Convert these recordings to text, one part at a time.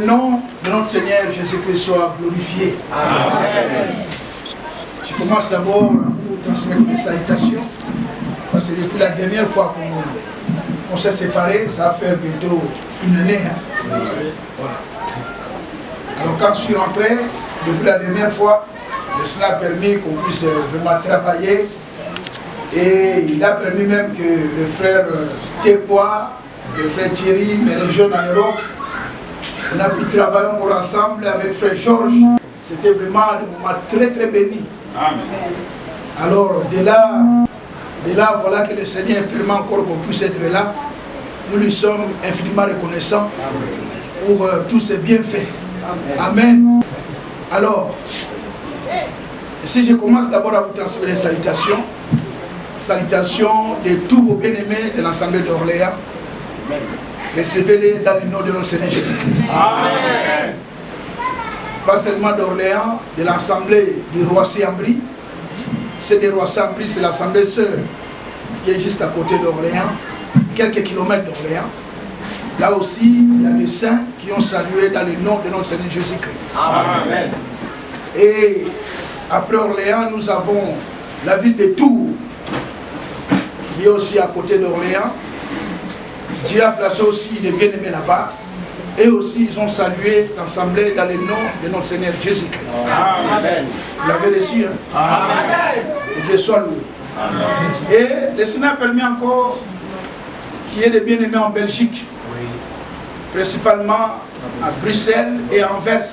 nom de notre Seigneur Jésus-Christ soit glorifié. Amen. Je commence d'abord à vous transmettre mes salutations, parce que depuis la dernière fois qu'on s'est séparés, ça va faire bientôt une année. Voilà. Alors quand je suis rentré, depuis la dernière fois, le Seigneur a permis qu'on puisse vraiment travailler, et il a permis même que le frère Tepois, le frère Thierry, mes régions en Europe, on a pu travailler encore ensemble avec frère Georges. C'était vraiment un moment très très béni. Amen. Alors de là, voilà que le Seigneur permet encore qu'on puisse être là. Nous lui sommes infiniment reconnaissants pour tous ces bienfaits. Amen. Alors, si je commence d'abord à vous transmettre les salutations, salutations de tous vos bien-aimés de l'Assemblée d'Orléans. Recevez-les dans le nom de notre Seigneur Jésus-Christ. Amen. Pas seulement d'Orléans, de l'Assemblée du Roissy-en-Brie. C'est de Roissy-en-Brie, c'est l'Assemblée sœur qui est juste à côté d'Orléans, quelques kilomètres d'Orléans. Là aussi, il y a des saints qui ont salué dans le nom de notre Seigneur Jésus-Christ. Amen. Et après Orléans, nous avons la ville de Tours, qui est aussi à côté d'Orléans. Dieu a placé aussi des bien-aimés là-bas. Et aussi, ils ont salué l'Assemblée dans le nom de notre Seigneur Jésus-Christ. Amen. Vous l'avez reçu, hein? Amen. Que Dieu soit loué. Amen. Et le Seigneur a permis encore qu'il y ait des bien-aimés en Belgique. Oui. Principalement à Bruxelles et à Anvers.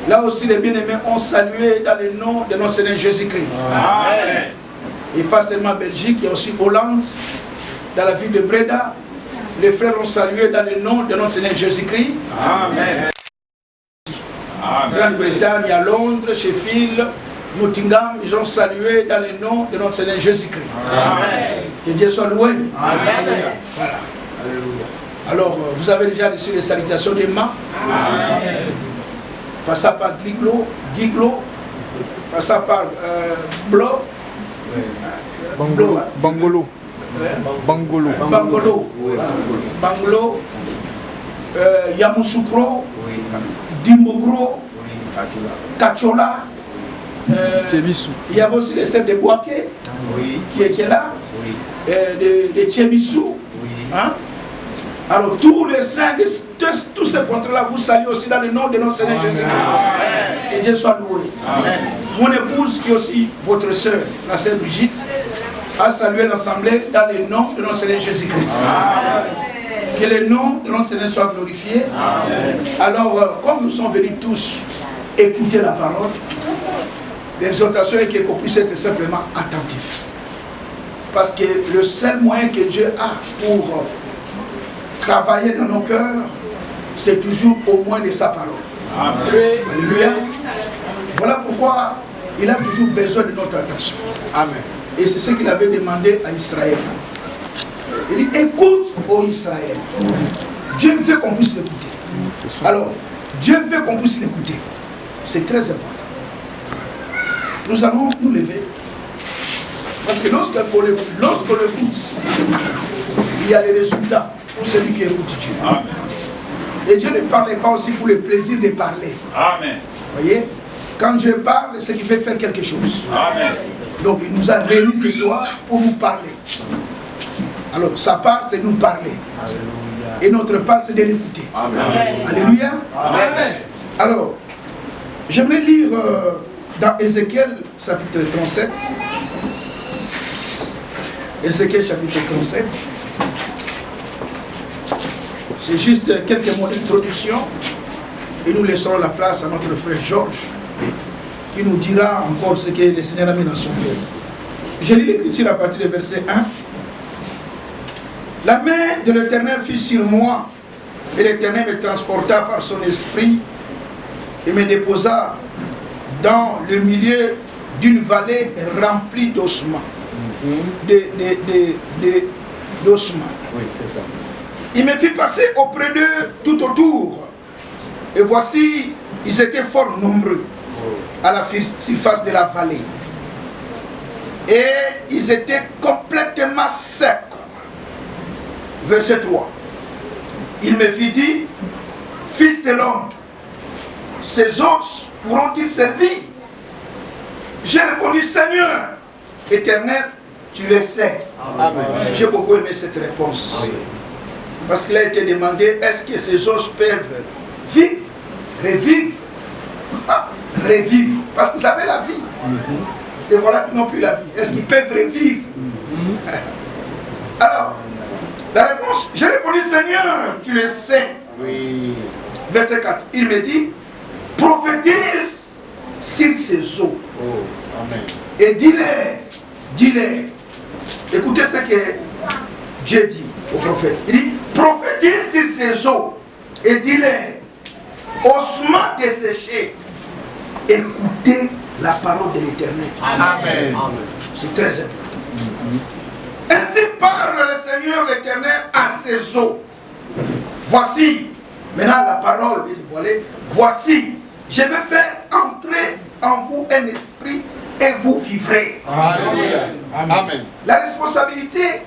Là aussi, les bien-aimés ont salué dans le nom de notre Seigneur Jésus-Christ. Amen. Et pas seulement en Belgique, il y a aussi Hollande, dans la ville de Breda. Les frères ont salué dans le nom de notre Seigneur Jésus-Christ. Amen. Grande-Bretagne, à Londres, Sheffield, Nottingham, ils ont salué dans le nom de notre Seigneur Jésus-Christ. Amen. Que Dieu soit loué. Amen. Voilà. Alléluia. Alors, vous avez déjà reçu les salutations des mains. Amen. Passant par Giglo, passant par Blo, Bangolo. Bangolo. Bangolo. Yamoussoukro. Dimbogro. Kachola. Il y avait aussi les sœurs de Boaké qui étaient là. De Tchébissou. Hein? Alors tous les saints, tous ces contrats-là, vous saluez aussi dans le nom de notre Seigneur Jésus-Christ. Que Dieu soit loué. Mon épouse, qui est aussi votre sœur, la sœur Brigitte, a salué l'Assemblée dans le nom de notre Seigneur Jésus-Christ. Que le nom de notre Seigneur soit glorifié. Amen. Alors, comme nous sommes venus tous écouter la parole, l'exhortation est qu'on puisse être simplement attentif. Parce que le seul moyen que Dieu a pour travailler dans nos cœurs, c'est toujours au moins de sa parole. Amen. Alléluia. Voilà pourquoi il a toujours besoin de notre attention. Amen. Et c'est ce qu'il avait demandé à Israël. Il dit, écoute, ô Israël. Dieu veut qu'on puisse l'écouter. Alors, Dieu veut qu'on puisse l'écouter. C'est très important. Nous allons nous lever. Parce que lorsqu'on l'écoute, il y a les résultats pour celui qui écoute Dieu. Amen. Et Dieu ne parlait pas aussi pour le plaisir de parler. Amen. Vous voyez, quand Dieu parle, c'est qu'il veut faire quelque chose. Amen. Donc il nous a réunis ce soir pour nous parler. Alors sa part c'est nous parler. Alléluia. Et notre part c'est de l'écouter. Alléluia. Amen. Alors, j'aimerais lire dans Ézéchiel chapitre 37. Ézéchiel chapitre 37. C'est juste quelques mots d'introduction. Et nous laisserons la place à notre frère Georges, qui nous dira encore ce que le Seigneur a mis dans son cœur. Je lis l'écriture à partir du verset 1. La main de l'Éternel fut sur moi, et l'Éternel me transporta par son esprit et me déposa dans le milieu d'une vallée remplie d'ossements. D'ossements. Oui, c'est ça. Il me fit passer auprès d'eux tout autour. Et voici, ils étaient fort nombreux à la surface de la vallée. Et ils étaient complètement secs. Verset 3. Il me fit dire, Fils de l'homme, ces os pourront-ils servir? J'ai répondu, Seigneur, éternel, tu le sais. Amen. J'ai beaucoup aimé cette réponse. Amen. Parce qu'il a été demandé, est-ce que ces os peuvent vivre, revivre? Revivre, parce qu'ils avaient la vie. Et voilà qu'ils n'ont plus la vie. Est-ce qu'ils peuvent revivre? Alors, la réponse, j'ai répondu, Seigneur, tu le sais. Oui. Verset 4, il me dit, prophétise sur ces eaux. Oh, amen. Et dis-les. Écoutez ce que Dieu dit au prophète. Il dit, prophétise sur ces eaux et dis-les, ossements desséchés, écoutez la parole de l'Éternel. Amen. C'est très important. Ainsi parle le Seigneur l'Éternel à ces eaux. Voici, maintenant la parole est dévoilée. Voici, je vais faire entrer en vous un esprit et vous vivrez. Alléluia. Amen. La responsabilité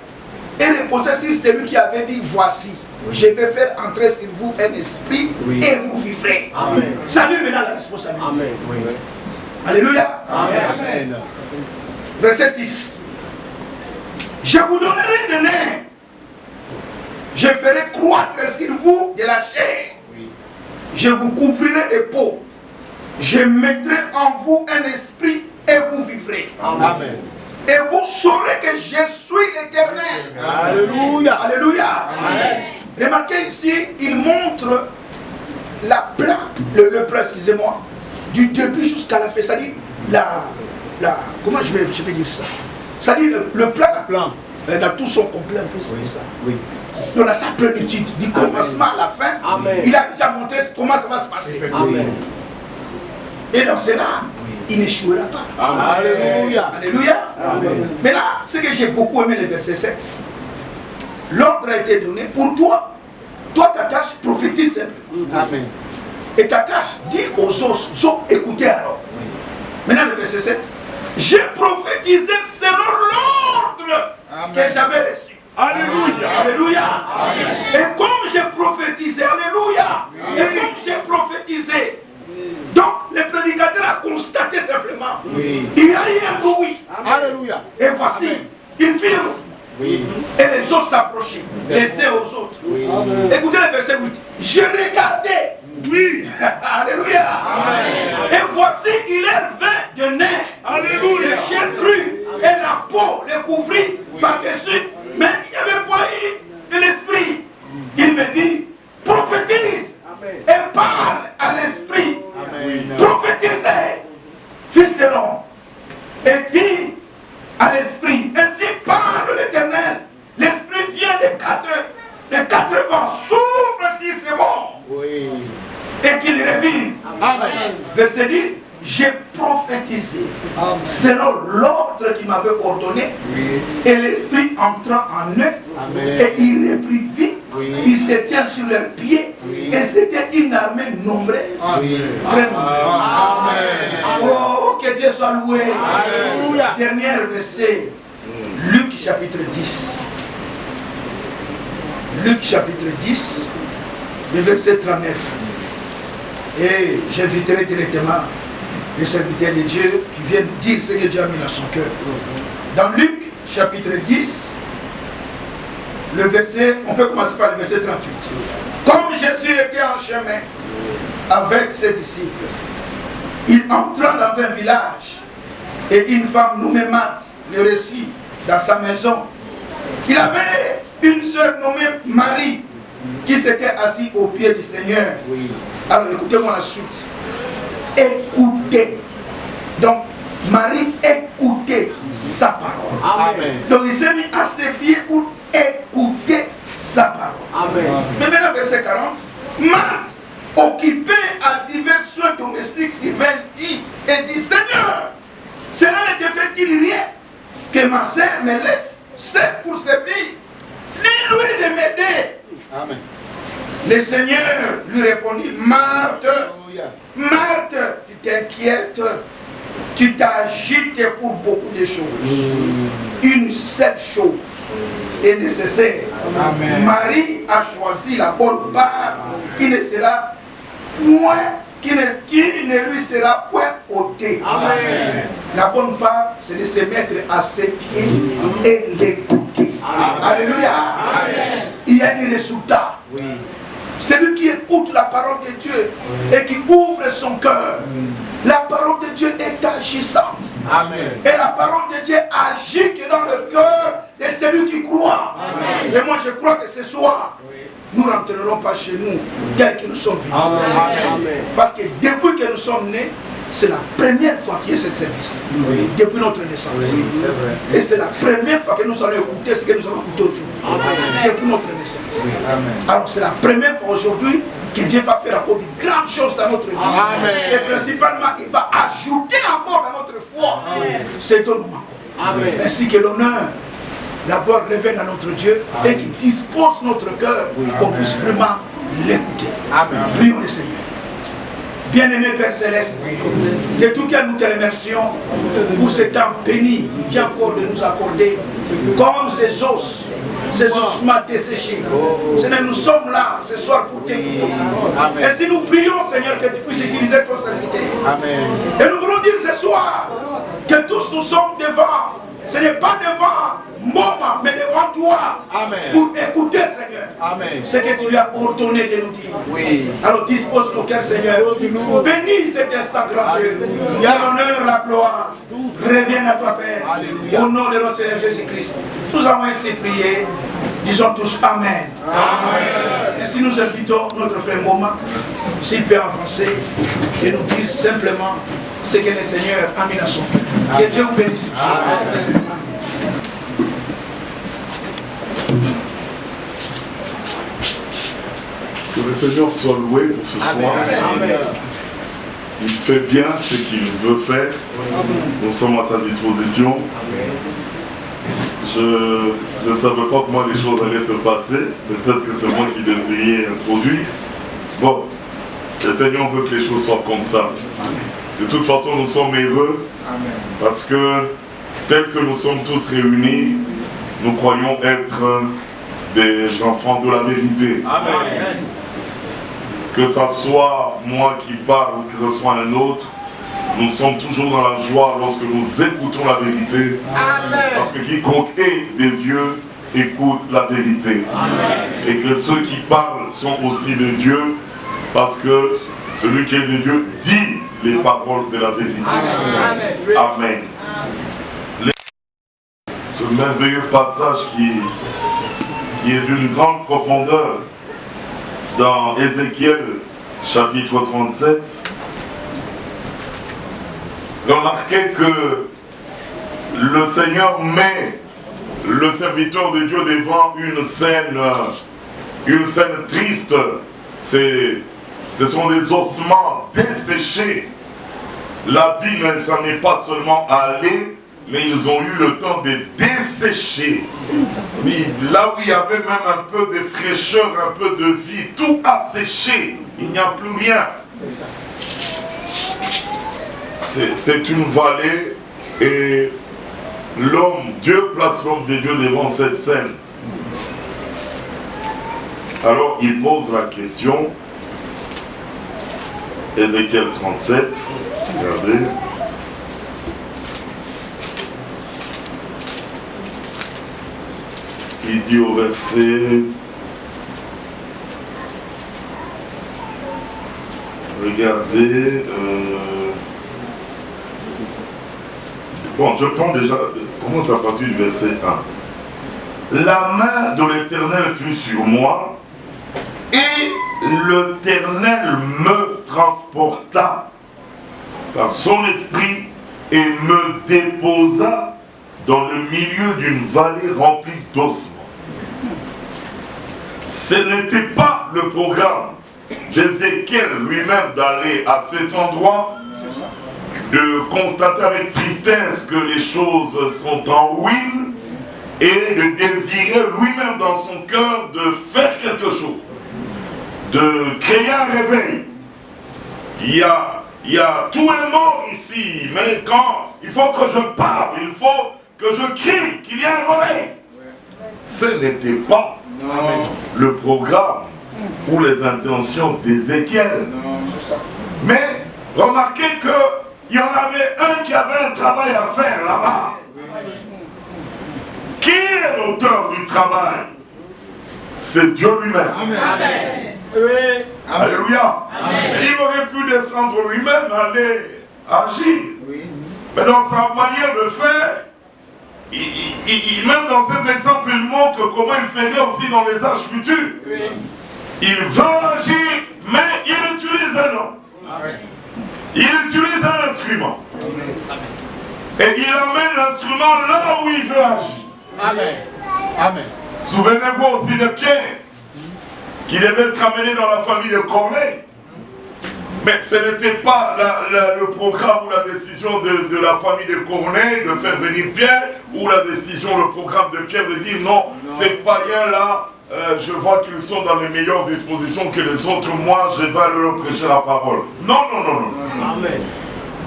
est reposée sur celui qui avait dit voici. Je vais faire entrer sur vous un esprit et vous vivrez. Amen. Ça lui maintenant la responsabilité. Amen. Oui. Alléluia. Amen. Verset 6. Je vous donnerai de nerfs. Je ferai croître sur vous de la chair. Oui. Je vous couvrirai de peau. Je mettrai en vous un esprit et vous vivrez. Amen. Et vous saurez que je suis l'Éternel. Alléluia. Alléluia. Amen. Remarquez ici, il montre le plan, excusez-moi, du début jusqu'à la fin. C'est-à-dire, comment je vais dire ça? C'est-à-dire, le plan, dans tout son complet, un peu, c'est ça. Oui. Donc, dans sa plénitude, du commencement à la fin, amen. Il a déjà montré comment ça va se passer. Amen. Et dans cela, il n'échouera pas. Amen. Alléluia. Alléluia. Amen. Maintenant, ce que j'ai beaucoup aimé, le verset 7. L'ordre a été donné pour toi. Toi, ta tâche, prophétise simplement. Amen. Et ta tâche, dis aux os, écoutez alors. Maintenant, le verset 7. J'ai prophétisé selon l'ordre que j'avais reçu. Alléluia. Alléluia. Amen. Et comme j'ai prophétisé, alléluia. Amen. Et comme j'ai prophétisé, donc le prédicateur a constaté simplement, il y a eu un bruit. Alléluia. Et voici, il fit le mouvement. Oui. Et les autres s'approchaient, les uns aux autres. Oui. Écoutez le verset 8. Je regardais. Oui. Alléluia. Amen. Et voici, il est revint de nerfs. Alléluia. Les chairs crues et la peau les couvrit par-dessus. Mais il n'y avait pas eu de l'esprit. Il me dit, prophétise. Amen. Et parle à l'esprit. Prophétisez, fils de l'homme. Et dis à l'esprit, ainsi parle l'Éternel. L'esprit vient des quatre vents, souffle sur ces morts. Oui. Et qu'il revive. Amen. Verset 10, j'ai prophétisé selon l'ordre qu'il m'avait ordonné. Oui. Et l'esprit entra en eux. Amen. Et il reprit vie. Oui. Ils se tiennent sur leurs pieds. Oui. Et c'était une armée nombreuse. Oui. Très nombreuse. Amen. Oh, que Dieu soit loué. Alléluia. Dernier verset. Luc chapitre 10. Luc chapitre 10, le verset 39. Et j'inviterai directement les serviteurs de Dieu qui viennent dire ce que Dieu a mis dans son cœur. Dans Luc chapitre 10, le verset, on peut commencer par le verset 38. Comme Jésus était en chemin avec ses disciples, il entra dans un village et une femme nommée Marthe le reçut dans sa maison. Il avait une sœur nommée Marie qui s'était assise au pied du Seigneur. Oui. Alors écoutez-moi la suite. Écoutez. Donc Marie écoutait sa parole. Amen. Donc il s'est mis à ses pieds pour écouter sa parole. Amen. Mais maintenant verset 40. Marthe, occupée à divers soins domestiques, Sylvain dit et dit, Seigneur, cela ne te fait-il rien que ma sœur me laisse seule pour servir? Dis-lui de m'aider. Amen. Le Seigneur lui répondit, Marthe, Marthe, tu t'inquiètes, tu t'agites pour beaucoup de choses. Une seule chose est nécessaire. Amen. Marie a choisi la bonne part qui ne sera qui ne lui sera point ôté. Amen. La bonne part, c'est de se mettre à ses pieds et l'écouter. Alléluia. Amen. Il y a un résultat. Oui. Celui qui écoute la parole de Dieu et qui ouvre son cœur, la parole de Dieu est agissante. Amen. Et la parole de Dieu agit que dans le cœur de celui qui croit. Amen. Et moi je crois que ce soir, nous ne rentrerons pas chez nous tels que nous sommes venus. Amen. Parce que depuis que nous sommes nés, c'est la première fois qu'il y a ce service. Oui. Depuis notre naissance. Oui, c'est vrai. Et c'est la première fois que nous allons écouter ce que nous allons écouter aujourd'hui. Depuis notre naissance. Oui. Amen. Alors c'est la première fois aujourd'hui que Dieu va faire encore de grandes choses dans notre vie. Amen. Et principalement, il va ajouter encore dans notre foi. Ce dont nous manquons. Amen. Ainsi que l'honneur, la gloire revienne à notre Dieu et qu'il dispose notre cœur qu'on puisse vraiment l'écouter. Amen. Prions le Seigneur. Bien-aimé Père Céleste, de tout cœur nous te remercions pour ce temps béni qui vient encore de nous accorder, comme ces ossements desséchés. Seigneur, nous sommes là ce soir pour t'écouter. Et si nous prions, Seigneur, que tu puisses utiliser ton serviteur. Amen. Et nous voulons dire ce soir que tous nous sommes devant. Ce n'est pas devant Moma, mais devant toi. Amen. Pour écouter, Seigneur. Amen. Ce que tu lui as ordonné de nous dire. Oui. Alors dispose nos cœurs, Seigneur. Bénis cet instant, grand Dieu. L'honneur, la gloire reviennent à toi, Père. Alléluia. Au nom de notre Seigneur Jésus-Christ. Nous avons ainsi prié. Disons tous Amen. Amen. Et si nous invitons notre frère Moma, s'il peut avancer et nous dire simplement ce que le Seigneur a mis à son cœur. Que Dieu vous bénisse. Amen. Que le Seigneur soit loué pour ce soir. Amen. Il fait bien ce qu'il veut faire. Nous sommes à sa disposition. Je ne savais pas comment les choses allaient se passer. Peut-être que c'est moi qui devrais introduire. Bon, le Seigneur veut que les choses soient comme ça. De toute façon, nous sommes heureux parce que, tels que nous sommes tous réunis, nous croyons être des enfants de la vérité. Amen. Que ce soit moi qui parle ou que ce soit un autre, nous sommes toujours dans la joie lorsque nous écoutons la vérité. Amen. Parce que quiconque est de Dieu écoute la vérité. Amen. Et que ceux qui parlent sont aussi de Dieu, parce que celui qui est de Dieu dit les paroles de la vérité. Amen. Amen. Ce merveilleux passage qui est d'une grande profondeur dans Ézéchiel chapitre 37, remarquez que le Seigneur met le serviteur de Dieu devant une scène triste. Ce sont des ossements desséchés. La vie ne s'en est pas seulement allée, mais ils ont eu le temps de dessécher. Là où il y avait même un peu de fraîcheur, un peu de vie, tout a séché. Il n'y a plus rien. C'est une vallée et Dieu place l'homme de Dieu devant cette scène. Alors il pose la question, Ézéchiel 37, regardez. Il dit au verset, regardez, bon, je prends déjà, commence à partir du verset 1. La main de l'Éternel fut sur moi, et l'Éternel me transporta par son esprit et me déposa dans le milieu d'une vallée remplie d'ossements. Ce n'était pas le programme d'Ézéchiel lui-même d'aller à cet endroit, de constater avec tristesse que les choses sont en ruine et de désirer lui-même dans son cœur de faire quelque chose, de créer un réveil. Il y a tout un mort ici, mais quand il faut que je parle, il faut que je crie qu'il y a un réveil. Ce n'était pas le programme pour les intentions d'Ézéchiel. Mais remarquez qu'il y en avait un qui avait un travail à faire là-bas. Qui est l'auteur du travail? C'est Dieu lui-même. Oui. Alléluia. Il aurait pu descendre lui-même, aller agir. Mais dans sa manière de faire, même dans cet exemple, il montre comment il ferait aussi dans les âges futurs. Il veut agir, mais il utilise un homme. Il utilise un instrument. Et il amène l'instrument là où il veut agir. Amen. Souvenez-vous aussi de Pierre, qui devait être amené dans la famille de Corneille. Mais ce n'était pas le programme ou la décision de la famille de Corneille de faire venir Pierre, ou la décision, le programme de Pierre de dire non, ces païens-là, je vois qu'ils sont dans les meilleures dispositions que les autres, moi je vais leur prêcher la parole. Non. Amen.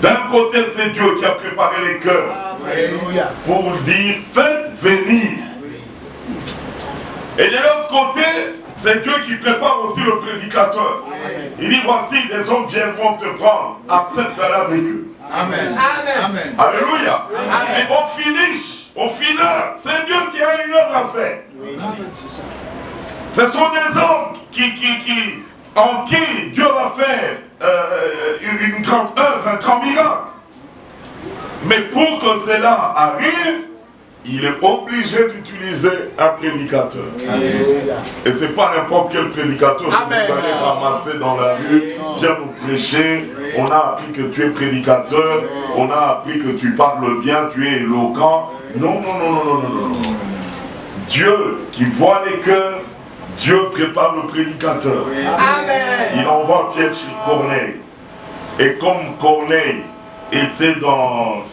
D'un côté, c'est Dieu qui a préparé les cœurs pour dire faites venir. Et de l'autre côté, c'est Dieu qui prépare aussi le prédicateur. Il dit voici, des hommes viendront te prendre, accepte d'aller avec eux. Amen. Alléluia. Et au final, c'est Dieu qui a une œuvre à faire. Ce sont des hommes en qui Dieu va faire une grande œuvre, un grand miracle. Mais pour que cela arrive, il est obligé d'utiliser un prédicateur. Et ce n'est pas n'importe quel prédicateur que vous allez ramasser dans la rue, viens nous prêcher, on a appris que tu es prédicateur, on a appris que tu parles bien, tu es éloquent. Non. Dieu qui voit les cœurs, Dieu prépare le prédicateur. Il envoie Pierre chez Corneille. Et comme Corneille était dans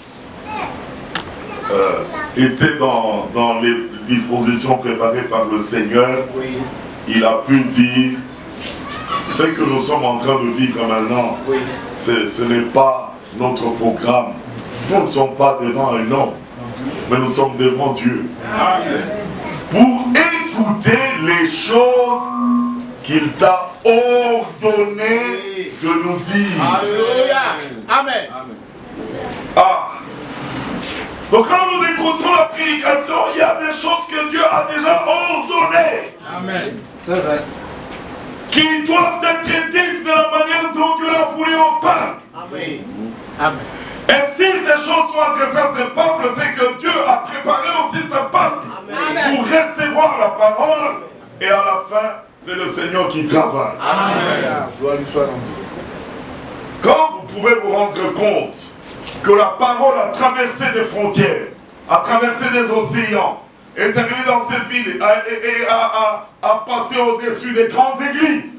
les dispositions préparées par le Seigneur, il a pu dire ce que nous sommes en train de vivre maintenant, ce n'est pas notre programme. Nous ne sommes pas devant un homme, mais nous sommes devant Dieu. Pour écouter les choses qu'il t'a ordonné de nous dire. Alléluia. Amen. Donc quand nous écoutons la prédication, il y a des choses que Dieu a déjà ordonnées. Amen. C'est vrai. Qui doivent être dites de la manière dont Dieu l'a voulu au peuple. Amen. Et si ces choses sont adressées à ce peuple, c'est que Dieu a préparé aussi ce peuple pour recevoir la parole. Et à la fin, c'est le Seigneur qui travaille. Amen. Gloire lui soit rendue. Quand vous pouvez vous rendre compte que la parole a traversé des frontières, a traversé des océans, est arrivée dans cette ville et a passé au-dessus des grandes églises,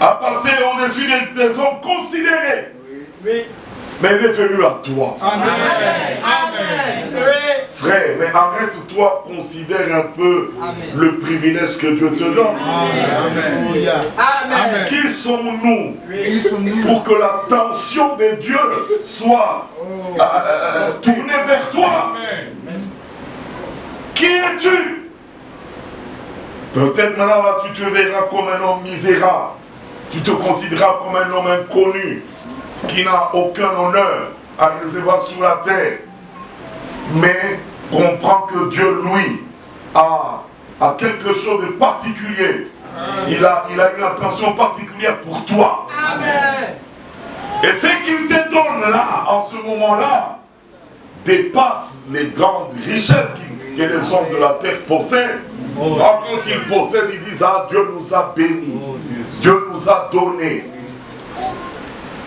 a passé au-dessus des hommes considérés. Mais il est venu à toi. Amen. Frère, mais arrête-toi, considère un peu le privilège que Dieu te donne. Amen. Qui sommes-nous pour que l'attention de Dieu soit tournée vers toi? Qui es-tu? Peut-être maintenant là tu te verras comme un homme misérable. Tu te considéreras comme un homme inconnu qui n'a aucun honneur à recevoir sur la terre. Mais comprends que Dieu, lui, a quelque chose de particulier. Il a une attention particulière pour toi. Amen. Et ce qu'il te donne là, en ce moment-là, dépasse les grandes richesses que les hommes de la terre possèdent. Quand ils possèdent, ils disent, ah, Dieu nous a bénis, Dieu nous a donné.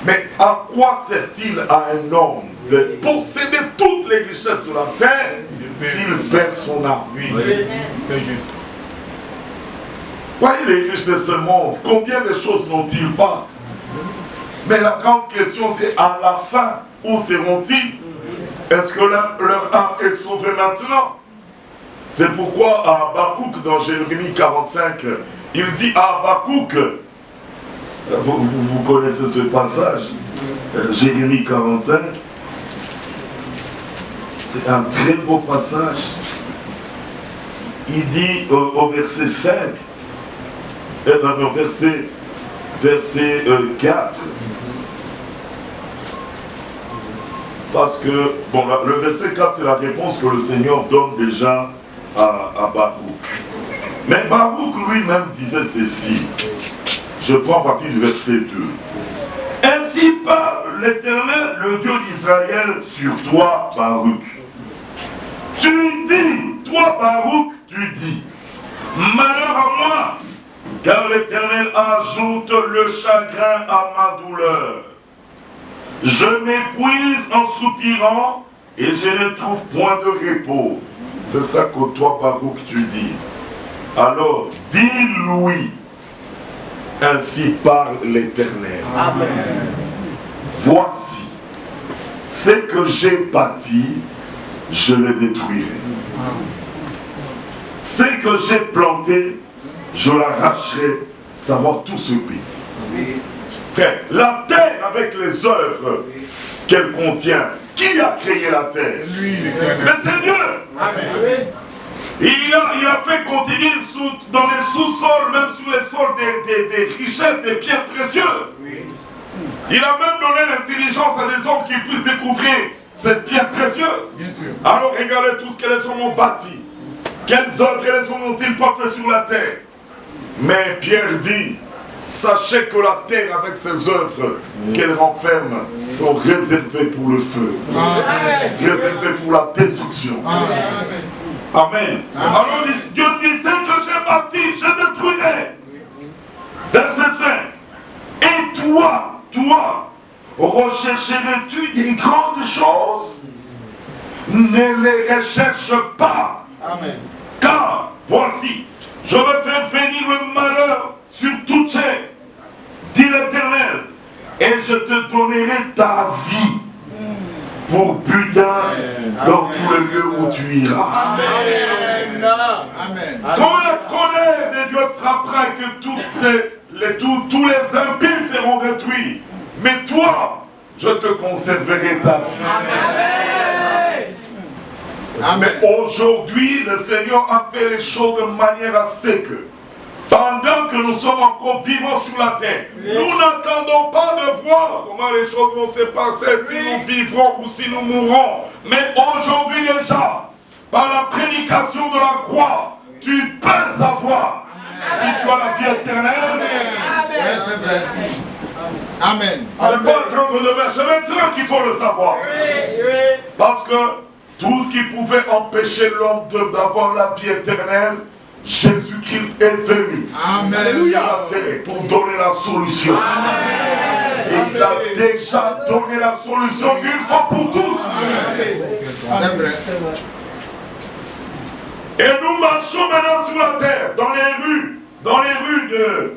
Mais à quoi sert-il à un homme de posséder toutes les richesses de la terre s'il perd son âme? C'est juste. Voyez les riches de ce monde, combien de choses n'ont-ils pas? Mais la grande question c'est à la fin, où seront-ils? Est-ce que leur âme est sauvée maintenant? C'est pourquoi à Habakkuk, dans Jérémie 45, il dit à Habakkuk, vous connaissez ce passage, Jérémie 45, c'est un très beau passage. Il dit au verset 5, verset 4. Parce que, bon, le verset 4, c'est la réponse que le Seigneur donne déjà à Baruch. Mais Baruch lui-même disait ceci. Je prends partie du verset 2. Ainsi parle l'Éternel, le Dieu d'Israël, sur toi, Baruch. Tu dis, toi, Baruch, tu dis, malheur à moi, car l'Éternel ajoute le chagrin à ma douleur. Je m'épuise en soupirant et je ne trouve point de repos. C'est ça que toi, Baruch, tu dis. Alors, dis-lui, ainsi parle l'Éternel. Amen. Voici, ce que j'ai bâti, je le détruirai. Ce que j'ai planté, je l'arracherai, savoir tout ce pays. Frère, la terre avec les œuvres qu'elle contient, qui a créé la terre? Le Seigneur. Amen. Il a fait contenir dans les sous-sols, même sous les sols, des richesses, des pierres précieuses. Il a même donné l'intelligence à des hommes qui puissent découvrir cette pierre précieuse. Alors regardez tout ce que les hommes ont bâti. Quelles œuvres les hommes n'ont-ils pas fait sur la terre? Mais Pierre dit, sachez que la terre avec ses œuvres qu'elle renferme sont réservées pour le feu. Réservées pour la destruction. Amen. Alors Dieu dit, ce que j'ai bâti, je détruirai. Verset 5. Et toi, rechercherais-tu des grandes choses? Ne les recherche pas. Amen. Car, voici, je vais faire venir le malheur sur toute chair, dit l'Éternel, et je te donnerai ta vie pour butin dans tous les lieux où tu iras. Amen. Amen. Quand la colère de Dieu frappera et que tous les impies seront détruits, mais toi, je te conserverai ta vie. Amen. Mais aujourd'hui, le Seigneur a fait les choses de manière à ce que, pendant que nous sommes encore vivants sur la terre, nous n'attendons pas de voir comment les choses vont se passer, si nous vivrons ou si nous mourrons. Mais aujourd'hui déjà, par la prédication de la croix, tu peux savoir si tu as la vie éternelle. Amen. C'est vrai. Amen. C'est pas en train de lever, c'est maintenant qu'il faut le savoir. Parce que tout ce qui pouvait empêcher l'homme d'avoir la vie éternelle, Jésus-Christ est venu sur la terre pour donner la solution. Et il a déjà donné la solution une fois pour toutes. Et nous marchons maintenant sur la terre, dans les rues de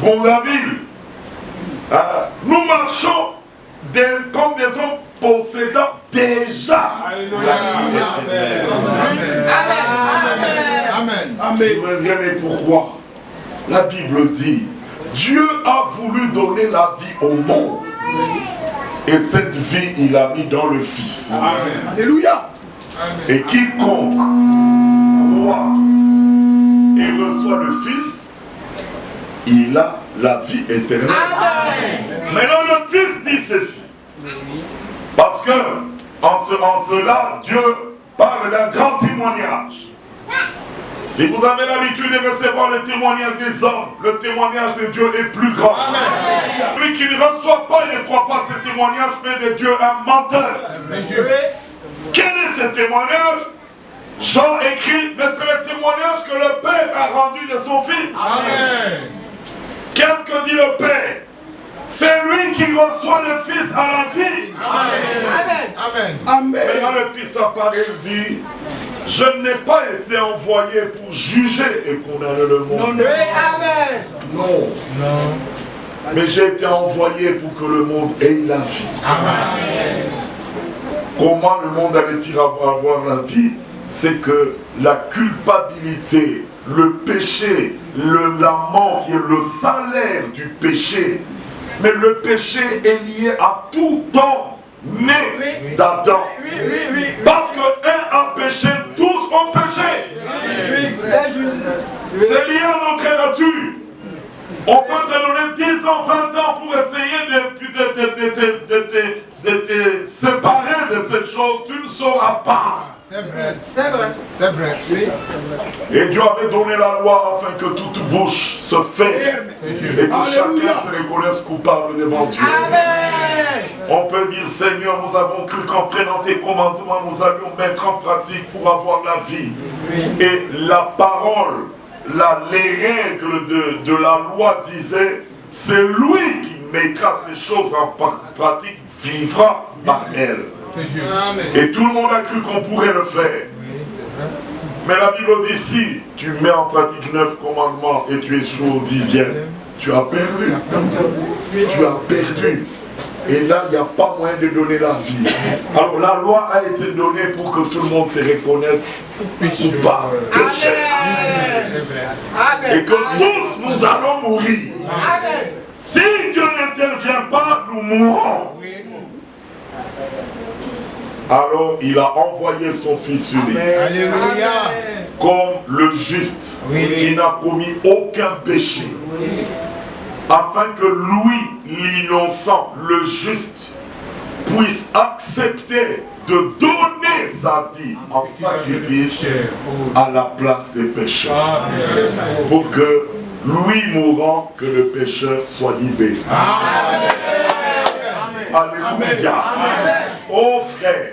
Gonzaville. Nous marchons comme des hommes possédant déjà la vie éternelle. Amen. Et pourquoi? La Bible dit, Dieu a voulu donner la vie au monde. Et cette vie, il a mis dans le Fils. Amen. Alléluia. Et quiconque croit et reçoit le Fils, il a la vie éternelle. Amen. Maintenant le Fils dit ceci. Parce que en cela, Dieu parle d'un grand témoignage. Si vous avez l'habitude de recevoir le témoignage des hommes, le témoignage de Dieu est plus grand. Amen. Lui qui ne reçoit pas et ne croit pas ce témoignage fait de Dieu un menteur. Amen. Quel est ce témoignage? Jean écrit, mais c'est le témoignage que le Père a rendu de son Fils. Amen. Qu'est-ce que dit le Père? C'est lui qui reçoit le Fils à la vie. Amen. Amen. Amen. Maintenant le Fils apparaît et dit, je n'ai pas été envoyé pour juger et condamner le monde. Non, non. Amen. Non. Non. Mais j'ai été envoyé pour que le monde ait la vie. Amen. Comment le monde allait-il avoir la vie? C'est que la culpabilité, le péché, la mort qui est le salaire du péché. Mais le péché est lié à tout homme né d'Adam. Parce qu'un a péché, tous ont péché. C'est lié à notre nature. On peut te donner 10 ans, 20 ans pour essayer de te séparer de cette chose. Tu ne sauras pas. C'est vrai. C'est vrai. C'est vrai. Et Dieu avait donné la loi afin que toute bouche se ferme et que chacun se reconnaisse coupable devant Dieu. Amen. On peut dire, Seigneur, nous avons cru qu'en prenant tes commandements, nous allions mettre en pratique pour avoir la vie. Et la parole, les règles de la loi disaient, c'est lui qui mettra ces choses en pratique, vivra par elle. Et tout le monde a cru qu'on pourrait le faire. Mais la Bible dit, si tu mets en pratique 9 commandements et tu échoues au 10e, tu as perdu. Tu as perdu. Et là, il n'y a pas moyen de donner la vie. Alors la loi a été donnée pour que tout le monde se reconnaisse coupable, pécheur. Et que tous nous allons mourir. Si Dieu n'intervient pas, nous mourrons. Alors il a envoyé son fils unique comme le juste qui n'a commis aucun péché, afin que lui, l'innocent, le juste, puisse accepter de donner sa vie en sacrifice à la place des pécheurs, pour que lui mourant, que le pécheur soit libéré. Alléluia. Oh frère,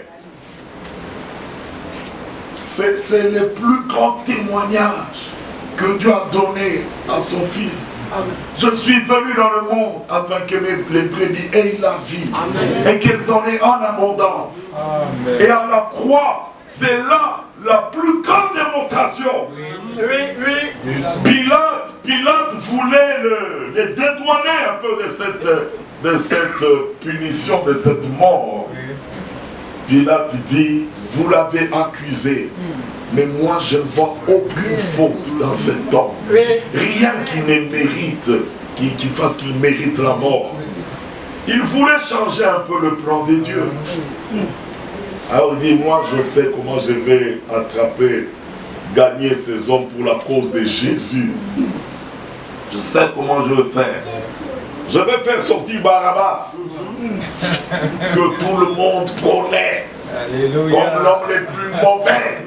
c'est le plus grand témoignage que Dieu a donné à son fils. Je suis venu dans le monde afin que les brebis aient la vie. Et qu'elles en aient en abondance. Et à la croix, c'est là la plus grande démonstration. Pilate voulait les dédouaner un peu de cette punition, de cette mort. Pilate dit, vous l'avez accusé, mais moi je ne vois aucune faute dans cet homme. Rien qui ne mérite, qui fasse qu'il mérite la mort. Il voulait changer un peu le plan de Dieu. Alors il dit, moi je sais comment je vais attraper, gagner ces hommes pour la cause de Jésus. Je sais comment je vais faire. Je vais faire sortir Barabbas, que tout le monde connaît, comme l'homme le plus mauvais,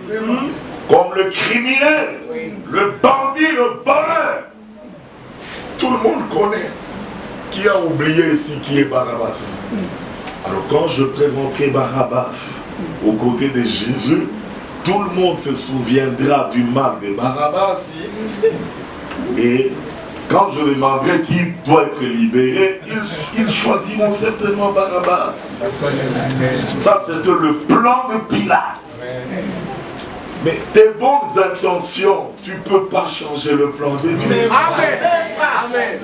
comme le criminel, le bandit, le voleur. Tout le monde connaît. Qui a oublié ici qui est Barabbas? Alors quand je présenterai Barabbas aux côtés de Jésus, tout le monde se souviendra du mal de Barabbas. Et quand je demanderai qui doit être libéré, ils choisiront certainement Barabbas. Ça, c'était le plan de Pilate. Mais tes bonnes intentions, tu ne peux pas changer le plan de Dieu. Amen.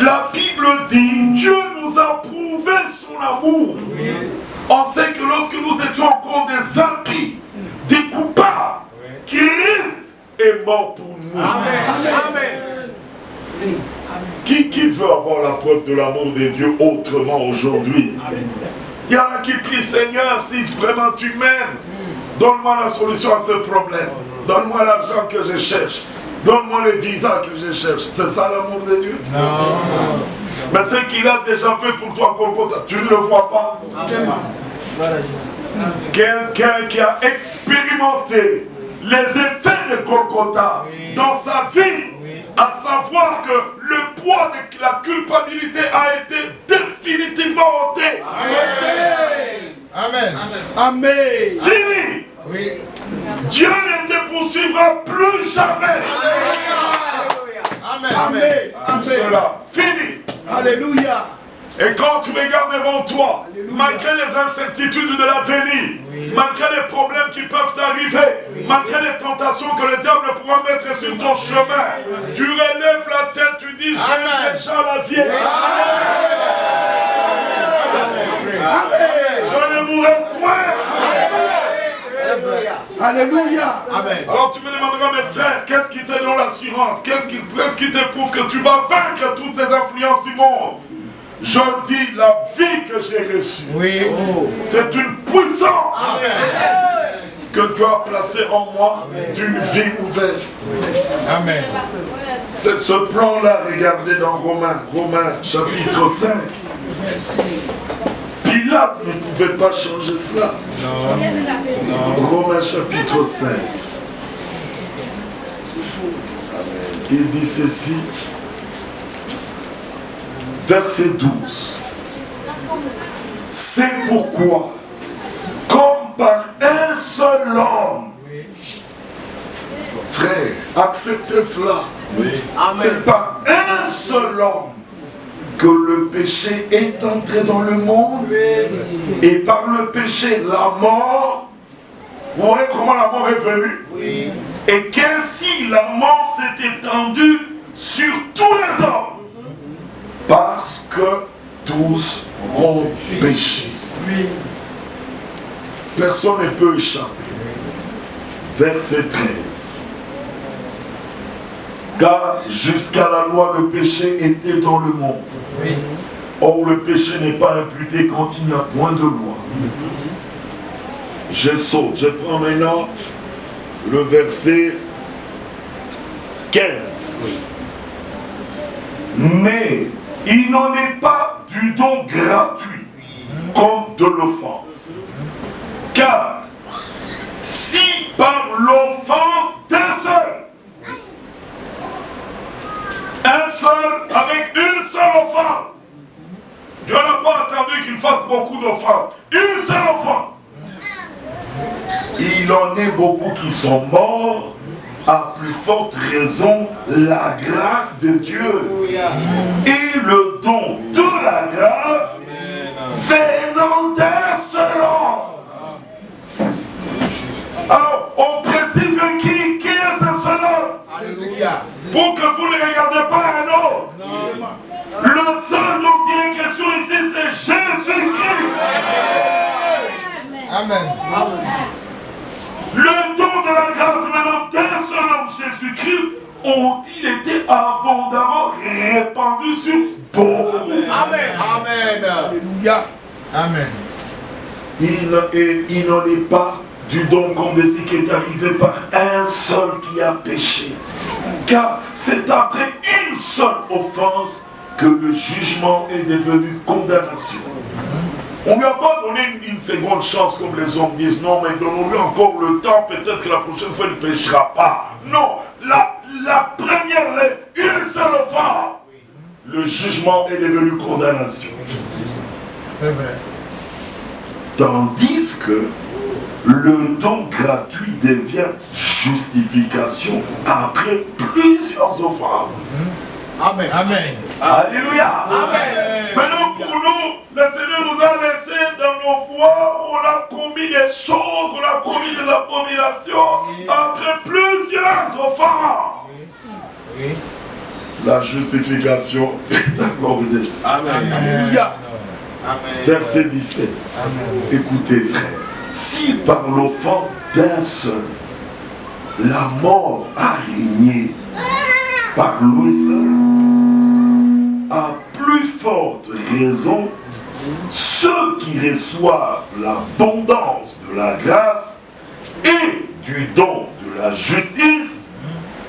La Bible dit, Dieu nous a prouvé son amour. On sait que lorsque nous étions encore des impies, des coupables, Christ est mort pour nous. Amen. Qui veut avoir la preuve de l'amour de Dieu autrement aujourd'hui? Il y en a qui prient, Seigneur, si vraiment tu m'aimes, donne-moi la solution à ce problème. Donne-moi l'argent que je cherche. Donne-moi le visa que je cherche. C'est ça l'amour de Dieu? Non. Mais ce qu'il a déjà fait pour toi, Golgotha, tu ne le vois pas? Quelqu'un qui a expérimenté les effets de Golgotha dans sa vie, à savoir que le poids de la culpabilité a été définitivement ôté. Amen. Fini. Oui. Dieu ne te poursuivra plus jamais. Amen. Tout cela, fini. Alléluia. Et quand tu regardes devant toi, malgré les incertitudes de l'avenir, malgré les problèmes qui peuvent t'arriver, malgré les tentations que le diable pourra mettre sur ton chemin, tu relèves la tête, tu dis, j'ai déjà la vie éternelle. Je ne mourrai point. Alléluia. Amen. Alors tu me demanderas, mes frères, qu'est-ce qui te donne l'assurance? Qu'est-ce qui te prouve que tu vas vaincre toutes ces influences du monde? Je dis la vie que j'ai reçue. Oui. C'est une puissance. que tu as placé en moi d'une vie nouvelle. Amen. C'est ce plan-là, regardez dans Romains chapitre 5. Pilate ne pouvait pas changer cela. Non. Romains chapitre 5. Il dit ceci, verset 12. C'est pourquoi, comme par un seul homme, frère, acceptez cela. C'est par un seul homme que le péché est entré dans le monde, et par le péché, la mort. Vous voyez comment la mort est venue? Oui. Et qu'ainsi la mort s'est étendue sur tous les hommes, parce que tous ont péché. Personne ne peut échapper. Verset 13. Car jusqu'à la loi, le péché était dans le monde. Or, le péché n'est pas imputé quand il n'y a point de loi. Je saute. Je prends maintenant le verset 15. Mais il n'en est pas du don gratuit comme de l'offense. Car si par l'offense d'un seul, avec une seule offense, Dieu n'a pas attendu qu'il fasse beaucoup d'offenses, une seule offense, il en est beaucoup qui sont morts, à plus forte raison la grâce de Dieu et le don de la grâce venant d'un seul homme. Alors, on précise qui est ce seul homme, pour que vous ne regardez pas un autre. Le seul dont il est question ici, c'est Jésus-Christ. Amen. Le don de la grâce venant d'un seul homme, Jésus-Christ, ont-ils été abondamment répandus sur beaucoup. Amen. Amen. Alléluia. Amen. Il n'en est pas du don qu'on décide qui est arrivé par un seul qui a péché. Car c'est après une seule offense que le jugement est devenu condamnation. On ne lui a pas donné une seconde chance comme les hommes disent. Non, mais donnons-lui encore le temps, peut-être que la prochaine fois il ne péchera pas. Non, la première, une seule offense, le jugement est devenu condamnation. C'est vrai. Tandis que le don gratuit devient justification après plusieurs offenses. Amen. Amen. Alléluia. Amen. Maintenant pour nous, le Seigneur nous a laissé dans nos voies, on a commis des choses, on a commis des abominations après plusieurs offenses. Oui. La justification est accordée. Amen. Alléluia. Amen. Verset 17. Amen. Écoutez frère, si par l'offense d'un seul, la mort a régné par lui seul, à plus forte raison, ceux qui reçoivent l'abondance de la grâce et du don de la justice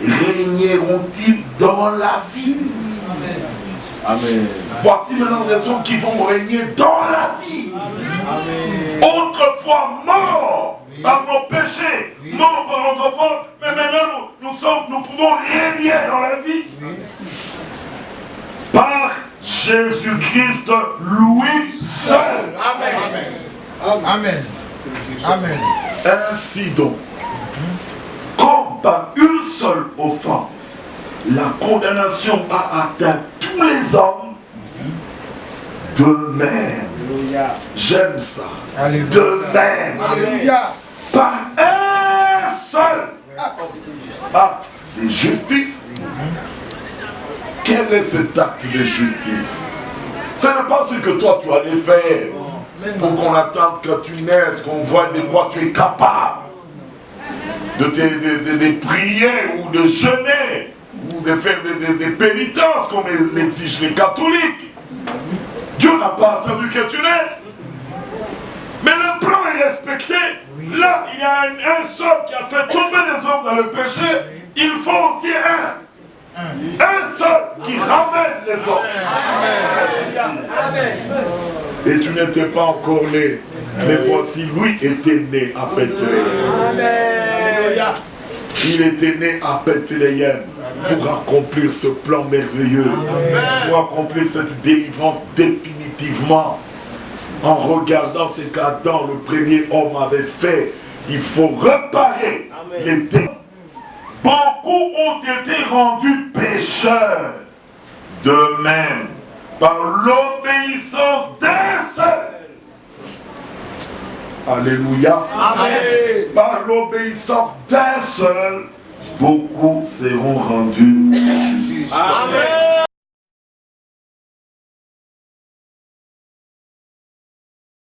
régneront-ils dans la vie. Amen. Voici maintenant des hommes qui vont régner dans la vie. Amen. Autrefois morts par nos péchés, morts par nos offenses, mais maintenant nous pouvons régner dans la vie. Par Jésus-Christ, lui seul. Amen. Amen. Amen. Ainsi donc, comme par une seule offense, la condamnation a atteint tous les hommes, de même, j'aime ça, Alléluia. de même, Alléluia. par un seul acte de justice. Quel est cet acte de justice? Ce n'est pas ce que toi tu allais faire pour qu'on attende que tu naisses, qu'on voit de quoi tu es capable de prier ou de jeûner ou de faire des pénitences comme l'exigent les catholiques. Dieu n'a pas attendu que tu naisses. Mais le plan est respecté. Là, il y a un seul qui a fait tomber les hommes dans le péché. Il faut aussi un seul qui ramène les hommes. Et tu n'étais pas encore né. Mais voici, lui était né à Bethléem. Il était né à Bethléem pour accomplir ce plan merveilleux, pour accomplir cette délivrance définitivement. En regardant ce qu'Adam, le premier homme, avait fait, il faut réparer les dégâts. Beaucoup ont été rendus pécheurs, de même, par l'obéissance d'un seul. Alléluia. Amen. Par l'obéissance d'un seul, beaucoup seront rendus justes. Amen.